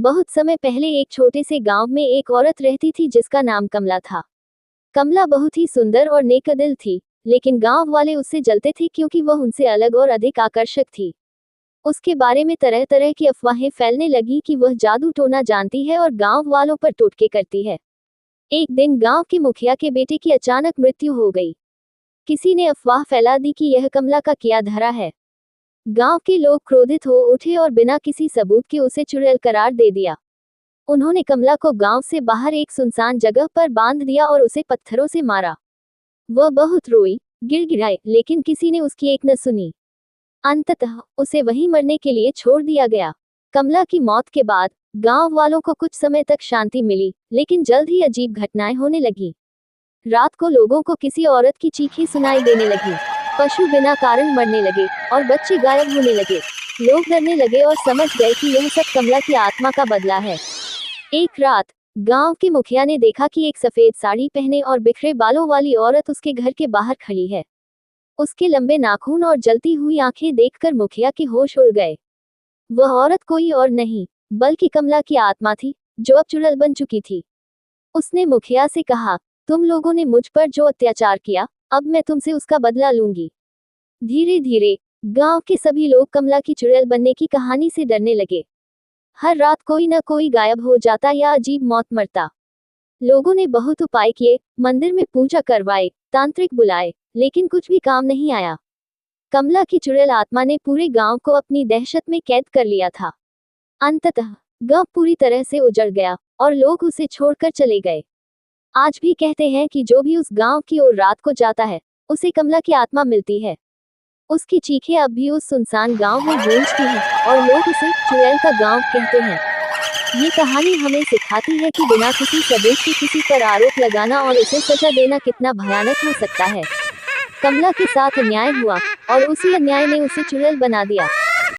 बहुत समय पहले एक छोटे से गांव में एक औरत रहती थी जिसका नाम कमला था। कमला बहुत ही सुंदर और नेकदिल थी, लेकिन गांव वाले उससे जलते थे क्योंकि वह उनसे अलग और अधिक आकर्षक थी। उसके बारे में तरह तरह की अफवाहें फैलने लगी कि वह जादू टोना जानती है और गांव वालों पर टोटके करती है। एक दिन गांव के मुखिया के बेटे की अचानक मृत्यु हो गई। किसी ने अफवाह फैला दी कि यह कमला का किया धरा है। गांव के लोग क्रोधित हो उठे और बिना किसी सबूत के उसे चुड़ैल करार दे दिया। उन्होंने कमला को गांव से बाहर एक सुनसान जगह पर बांध दिया और उसे पत्थरों से मारा। वह बहुत रोई, गिड़गिड़ाई, लेकिन किसी ने उसकी एक न सुनी। अंततः उसे वहीं मरने के लिए छोड़ दिया गया। कमला की मौत के बाद गांव वालों को कुछ समय तक शांति मिली, लेकिन जल्द ही अजीब घटनाएं होने लगी। रात को लोगों को किसी औरत की चीखें सुनाई देने लगी, पशु बिना कारण मरने लगे और बच्चे गायब होने लगे। लोग डरने लगे और समझ गए कि यह सब कमला की आत्मा का बदला है। एक रात गांव के मुखिया ने देखा कि एक सफेद साड़ी पहने और बिखरे बालों वाली औरत उसके घर के बाहर खड़ी है। उसके लंबे नाखून और जलती हुई आंखें देखकर मुखिया के होश उड़ गए। वह औरत कोई और नहीं बल्कि कमला की आत्मा थी, जो अब चुड़ैल बन चुकी थी। उसने मुखिया से कहा, तुम लोगों ने मुझ पर जो अत्याचार किया, अब मैं तुमसे उसका बदला लूंगी। धीरे धीरे गांव के सभी लोग कमला की चुड़ैल बनने की कहानी से डरने लगे। हर रात कोई न कोई गायब हो जाता या अजीब मौत मरता। लोगों ने बहुत उपाय किए, मंदिर में पूजा करवाए, तांत्रिक बुलाए, लेकिन कुछ भी काम नहीं आया। कमला की चुड़ैल आत्मा ने पूरे गांव को अपनी दहशत में कैद कर लिया था। अंततः गांव पूरी तरह से उजड़ गया और लोग उसे छोड़कर चले गए। आज भी कहते हैं कि जो भी उस गांव की ओर रात को जाता है, उसे कमला की आत्मा मिलती है। उसकी चीखें अब भी उस सुनसान गांव में गूंजती हैं और लोग उसे चुड़ैल का गांव कहते हैं। ये कहानी हमें सिखाती है कि बिना किसी सबूत के किसी पर आरोप लगाना और उसे सजा देना कितना भयानक हो सकता है। कमला के साथ अन्याय हुआ और उसी अन्याय ने उसे चुड़ैल बना दिया।